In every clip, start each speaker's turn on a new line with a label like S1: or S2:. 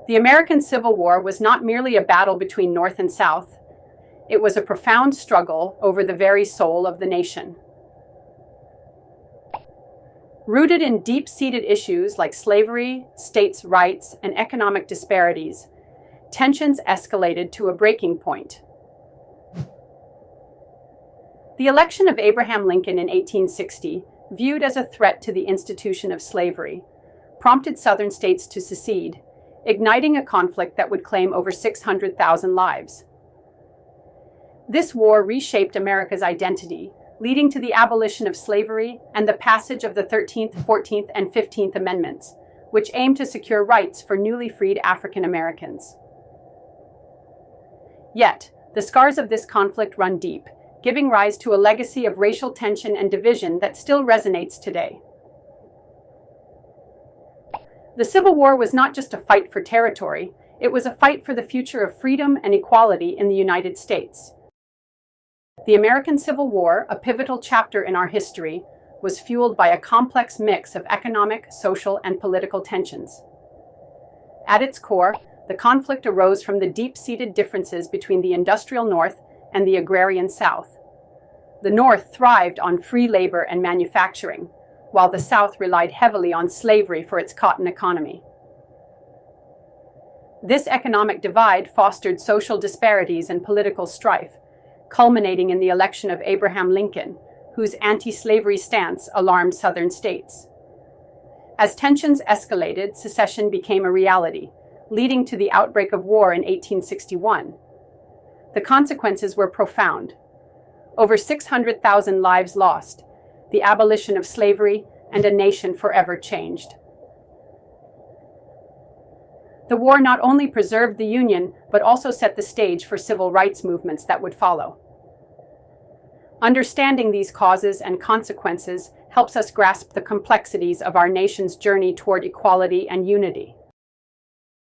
S1: The American Civil War was not merely a battle between North and South. It was a profound struggle over the very soul of the nation. Rooted in deep-seated issues like slavery, states' rights, and economic disparities, tensions escalated to a breaking point. The election of Abraham Lincoln in 1860, viewed as a threat to the institution of slavery, prompted Southern states to secede, igniting a conflict that would claim over 600,000 lives. This war reshaped America's identity, leading to the abolition of slavery and the passage of the 13th, 14th, and 15th Amendments, which aimed to secure rights for newly freed African Americans. Yet, the scars of this conflict run deep, giving rise to a legacy of racial tension and division that still resonates today. The Civil War was not just a fight for territory, it was a fight for the future of freedom and equality in the United States. The American Civil War, a pivotal chapter in our history, was fueled by a complex mix of economic, social, and political tensions. At its core, the conflict arose from the deep-seated differences between the industrial North and the agrarian South. The North thrived on free labor and manufacturing, while the South relied heavily on slavery for its cotton economy. This economic divide fostered social disparities and political strife, culminating in the election of Abraham Lincoln, whose anti-slavery stance alarmed Southern states. As tensions escalated, secession became a reality, leading to the outbreak of war in 1861. The consequences were profound. Over 600,000 lives lost, the abolition of slavery, and a nation forever changed. The war not only preserved the Union, but also set the stage for civil rights movements that would follow. Understanding these causes and consequences helps us grasp the complexities of our nation's journey toward equality and unity.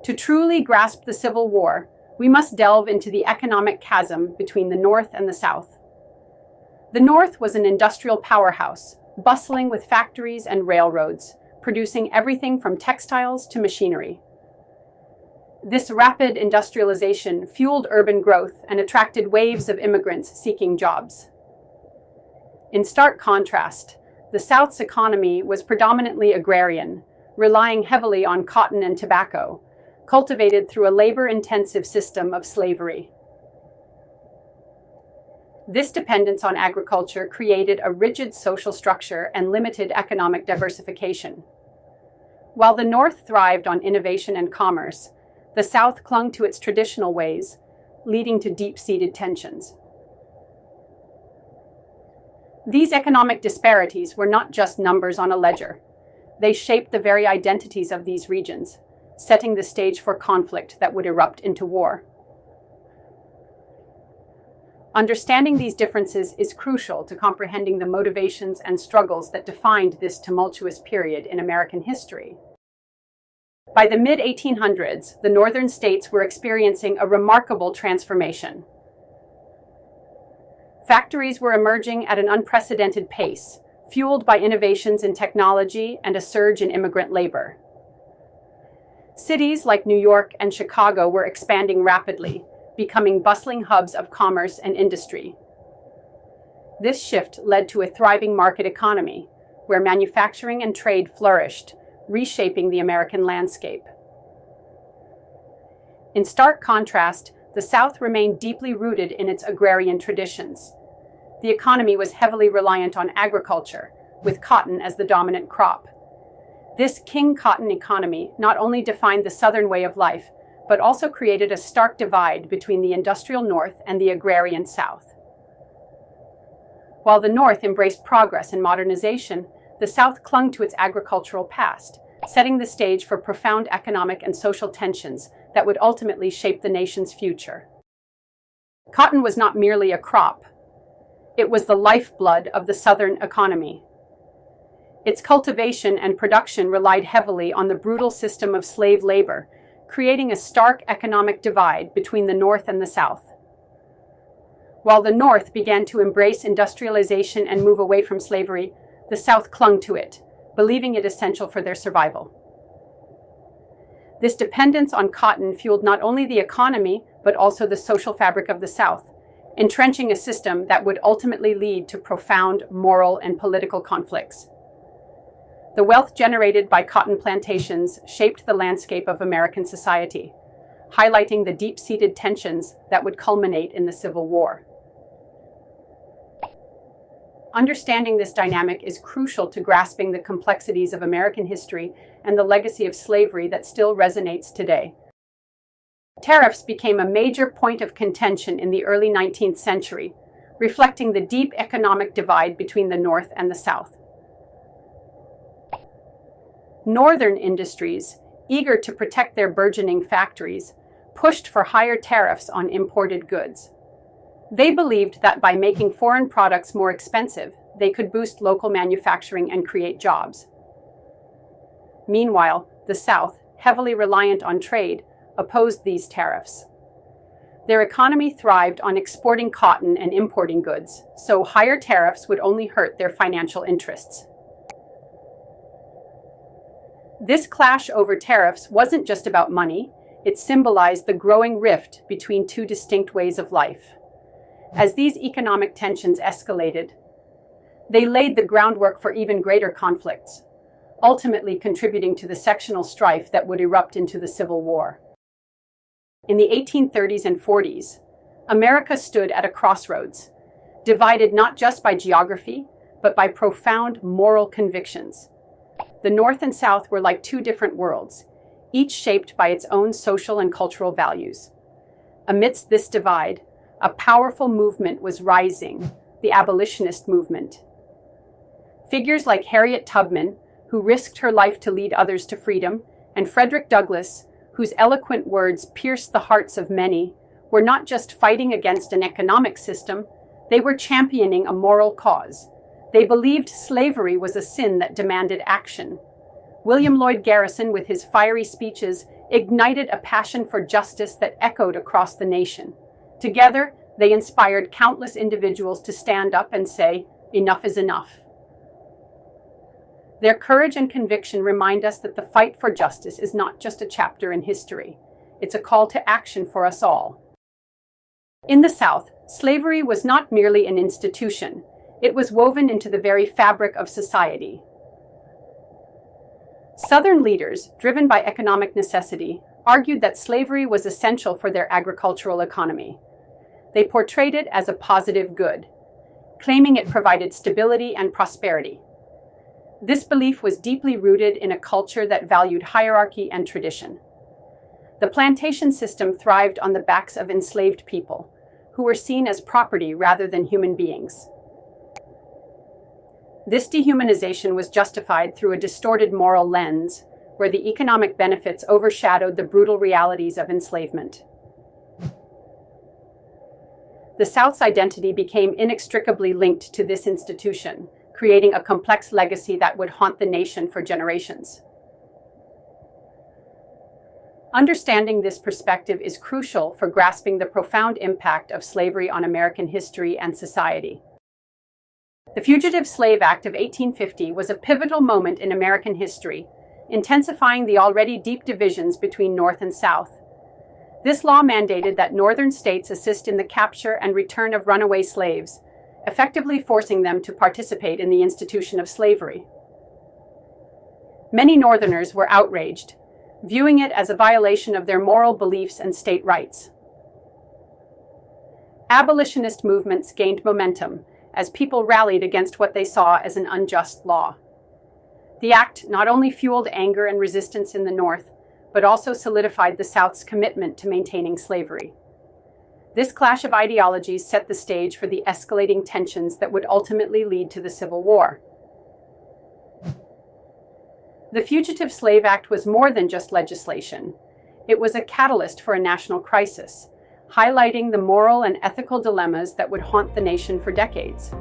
S1: To truly grasp the Civil War, we must delve into the economic chasm between the North and the South. The North was an industrial powerhouse, bustling with factories and railroads, producing everything from textiles to machinery. This rapid industrialization fueled urban growth and attracted waves of immigrants seeking jobs. In stark contrast, the South's economy was predominantly agrarian, relying heavily on cotton and tobacco, cultivated through a labor-intensive system of slavery. This dependence on agriculture created a rigid social structure and limited economic diversification. While the North thrived on innovation and commerce, the South clung to its traditional ways, leading to deep-seated tensions. These economic disparities were not just numbers on a ledger. They shaped the very identities of these regions, setting the stage for conflict that would erupt into war. Understanding these differences is crucial to comprehending the motivations and struggles that defined this tumultuous period in American history. By the mid-1800s, the northern states were experiencing a remarkable transformation. Factories were emerging at an unprecedented pace, fueled by innovations in technology and a surge in immigrant labor. Cities like New York and Chicago were expanding rapidly, becoming bustling hubs of commerce and industry. This shift led to a thriving market economy, where manufacturing and trade flourished, reshaping the American landscape. In stark contrast, the South remained deeply rooted in its agrarian traditions. The economy was heavily reliant on agriculture, with cotton as the dominant crop. This king cotton economy not only defined the Southern way of life, but also created a stark divide between the industrial North and the agrarian South. While the North embraced progress and modernization, the South clung to its agricultural past, setting the stage for profound economic and social tensions that would ultimately shape the nation's future. Cotton was not merely a crop. It was the lifeblood of the Southern economy. Its cultivation and production relied heavily on the brutal system of slave labor, creating a stark economic divide between the North and the South. While the North began to embrace industrialization and move away from slavery, the South clung to it, believing it essential for their survival. This dependence on cotton fueled not only the economy, but also the social fabric of the South, entrenching a system that would ultimately lead to profound moral and political conflicts. The wealth generated by cotton plantations shaped the landscape of American society, highlighting the deep-seated tensions that would culminate in the Civil War. Understanding this dynamic is crucial to grasping the complexities of American history and the legacy of slavery that still resonates today. Tariffs became a major point of contention in the early 19th century, reflecting the deep economic divide between the North and the South. Northern industries, eager to protect their burgeoning factories, pushed for higher tariffs on imported goods. They believed that by making foreign products more expensive, they could boost local manufacturing and create jobs. Meanwhile, the South, heavily reliant on trade, opposed these tariffs. Their economy thrived on exporting cotton and importing goods, so higher tariffs would only hurt their financial interests. This clash over tariffs wasn't just about money, it symbolized the growing rift between two distinct ways of life. As these economic tensions escalated, they laid the groundwork for even greater conflicts, ultimately contributing to the sectional strife that would erupt into the Civil War. In the 1830s and 40s, America stood at a crossroads, divided not just by geography, but by profound moral convictions. The North and South were like two different worlds, each shaped by its own social and cultural values. Amidst this divide, a powerful movement was rising, the abolitionist movement. Figures like Harriet Tubman, who risked her life to lead others to freedom, and Frederick Douglass, whose eloquent words pierced the hearts of many, were not just fighting against an economic system, they were championing a moral cause. They believed slavery was a sin that demanded action. William Lloyd Garrison, with his fiery speeches, ignited a passion for justice that echoed across the nation. Together, they inspired countless individuals to stand up and say, "Enough is enough." Their courage and conviction remind us that the fight for justice is not just a chapter in history. It's a call to action for us all. In the South, slavery was not merely an institution. It was woven into the very fabric of society. Southern leaders, driven by economic necessity, argued that slavery was essential for their agricultural economy. They portrayed it as a positive good, claiming it provided stability and prosperity. This belief was deeply rooted in a culture that valued hierarchy and tradition. The plantation system thrived on the backs of enslaved people, who were seen as property rather than human beings. This dehumanization was justified through a distorted moral lens, where the economic benefits overshadowed the brutal realities of enslavement. The South's identity became inextricably linked to this institution, creating a complex legacy that would haunt the nation for generations. Understanding this perspective is crucial for grasping the profound impact of slavery on American history and society. The Fugitive Slave Act of 1850 was a pivotal moment in American history, intensifying the already deep divisions between North and South. This law mandated that Northern states assist in the capture and return of runaway slaves, effectively forcing them to participate in the institution of slavery. Many Northerners were outraged, viewing it as a violation of their moral beliefs and state rights. Abolitionist movements gained momentum as people rallied against what they saw as an unjust law. The act not only fueled anger and resistance in the North, but also solidified the South's commitment to maintaining slavery. This clash of ideologies set the stage for the escalating tensions that would ultimately lead to the Civil War. The Fugitive Slave Act was more than just legislation. It was a catalyst for a national crisis, highlighting the moral and ethical dilemmas that would haunt the nation for decades.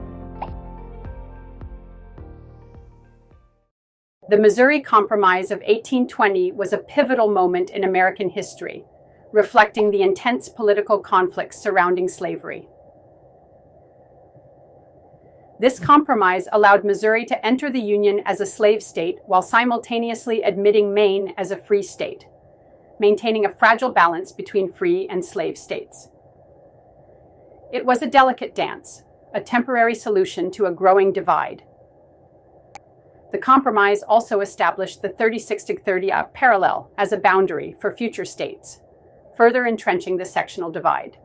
S1: The Missouri Compromise of 1820 was a pivotal moment in American history, reflecting the intense political conflicts surrounding slavery. This compromise allowed Missouri to enter the Union as a slave state while simultaneously admitting Maine as a free state. maintaining a fragile balance between free and slave states. It was a delicate dance, a temporary solution to a growing divide. The compromise also established the 36-30 parallel as a boundary for future states, further entrenching the sectional divide.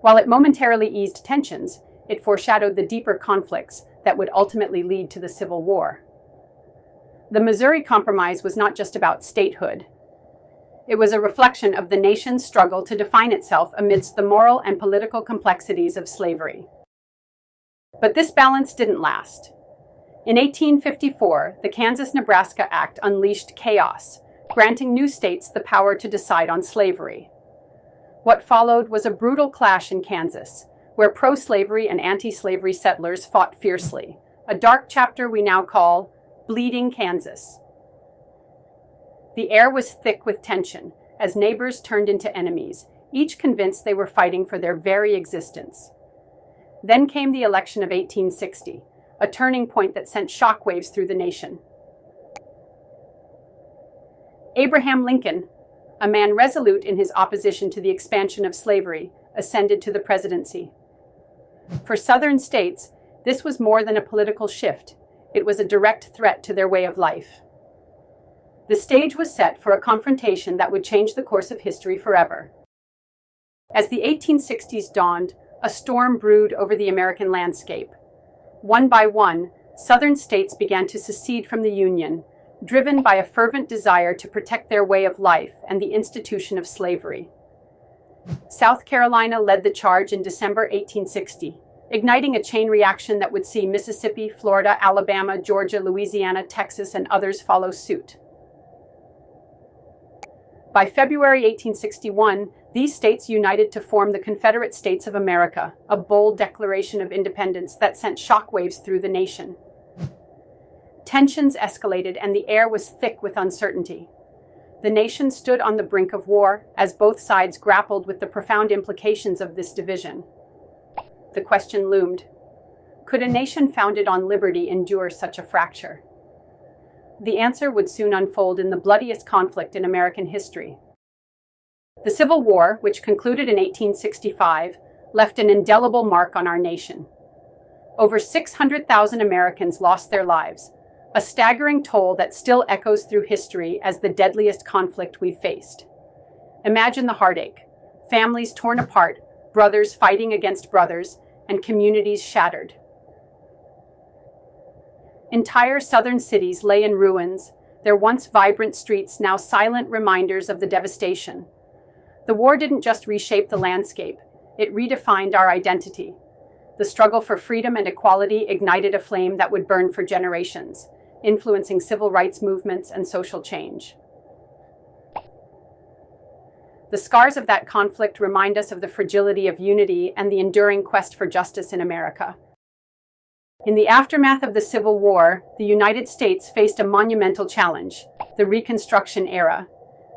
S1: While it momentarily eased tensions, it foreshadowed the deeper conflicts that would ultimately lead to the Civil War. The Missouri Compromise was not just about statehood. It was a reflection of the nation's struggle to define itself amidst the moral and political complexities of slavery. But this balance didn't last. In 1854, the Kansas-Nebraska Act unleashed chaos, granting new states the power to decide on slavery. What followed was a brutal clash in Kansas, where pro-slavery and anti-slavery settlers fought fiercely, a dark chapter we now call Bleeding Kansas. The air was thick with tension as neighbors turned into enemies, each convinced they were fighting for their very existence. Then came the election of 1860, a turning point that sent shockwaves through the nation. Abraham Lincoln, a man resolute in his opposition to the expansion of slavery, ascended to the presidency. For Southern states, this was more than a political shift. It was a direct threat to their way of life. The stage was set for a confrontation that would change the course of history forever. As the 1860s dawned, a storm brewed over the American landscape. One by one, Southern states began to secede from the Union, driven by a fervent desire to protect their way of life and the institution of slavery. South Carolina led the charge in December 1860, igniting a chain reaction that would see Mississippi, Florida, Alabama, Georgia, Louisiana, Texas, and others follow suit. By February 1861, these states united to form the Confederate States of America, a bold declaration of independence that sent shockwaves through the nation. Tensions escalated and the air was thick with uncertainty. The nation stood on the brink of war as both sides grappled with the profound implications of this division. The question loomed: could a nation founded on liberty endure such a fracture? The answer would soon unfold in the bloodiest conflict in American history. The Civil War, which concluded in 1865, left an indelible mark on our nation. Over 600,000 Americans lost their lives, a staggering toll that still echoes through history as the deadliest conflict we've faced. Imagine the heartache: families torn apart, brothers fighting against brothers, and communities shattered. Entire southern cities lay in ruins, their once vibrant streets now silent reminders of the devastation. The war didn't just reshape the landscape, it redefined our identity. The struggle for freedom and equality ignited a flame that would burn for generations, influencing civil rights movements and social change. The scars of that conflict remind us of the fragility of unity and the enduring quest for justice in America. In the aftermath of the Civil War, the United States faced a monumental challenge: the Reconstruction era.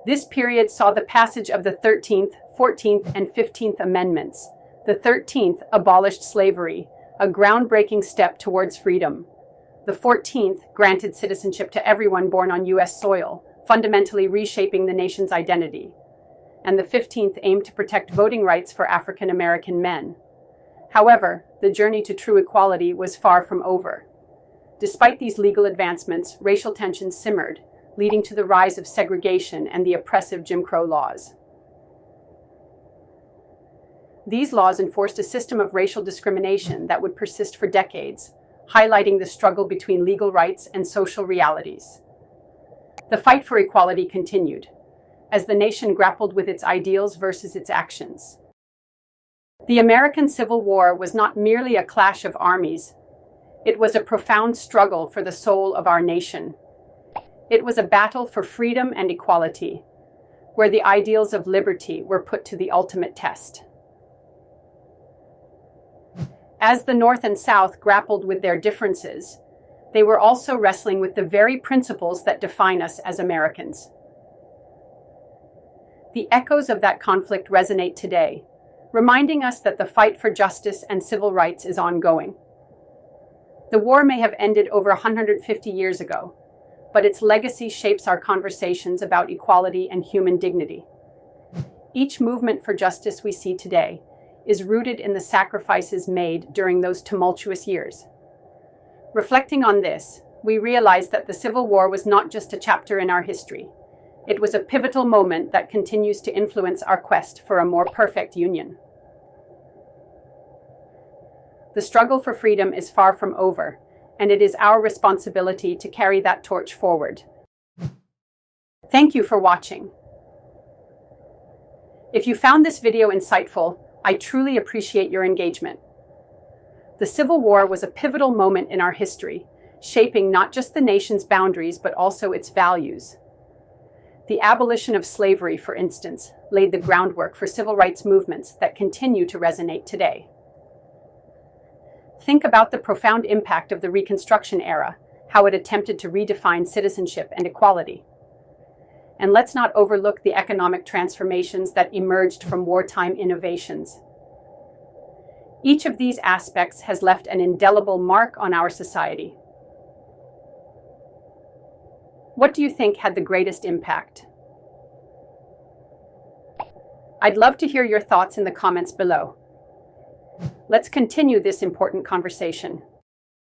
S1: This period saw the passage of the 13th, 14th, and 15th Amendments. The 13th abolished slavery, a groundbreaking step towards freedom. The 14th granted citizenship to everyone born on U.S. soil, fundamentally reshaping the nation's identity. And the 15th aimed to protect voting rights for African American men. However, the journey to true equality was far from over. Despite these legal advancements, racial tensions simmered, leading to the rise of segregation and the oppressive Jim Crow laws. These laws enforced a system of racial discrimination that would persist for decades, highlighting the struggle between legal rights and social realities. The fight for equality continued, as the nation grappled with its ideals versus its actions. The American Civil War was not merely a clash of armies. It was a profound struggle for the soul of our nation. It was a battle for freedom and equality, where the ideals of liberty were put to the ultimate test. As the North and South grappled with their differences, they were also wrestling with the very principles that define us as Americans. The echoes of that conflict resonate today, reminding us that the fight for justice and civil rights is ongoing. The war may have ended over 150 years ago, but its legacy shapes our conversations about equality and human dignity. Each movement for justice we see today is rooted in the sacrifices made during those tumultuous years. Reflecting on this, we realize that the Civil War was not just a chapter in our history. It was a pivotal moment that continues to influence our quest for a more perfect union. The struggle for freedom is far from over, and it is our responsibility to carry that torch forward. Thank you for watching. If you found this video insightful, I truly appreciate your engagement. The Civil War was a pivotal moment in our history, shaping not just the nation's boundaries but also its values. The abolition of slavery, for instance, laid the groundwork for civil rights movements that continue to resonate today. Think about the profound impact of the Reconstruction era, how it attempted to redefine citizenship and equality. And let's not overlook the economic transformations that emerged from wartime innovations. Each of these aspects has left an indelible mark on our society. What do you think had the greatest impact? I'd love to hear your thoughts in the comments below. Let's continue this important conversation.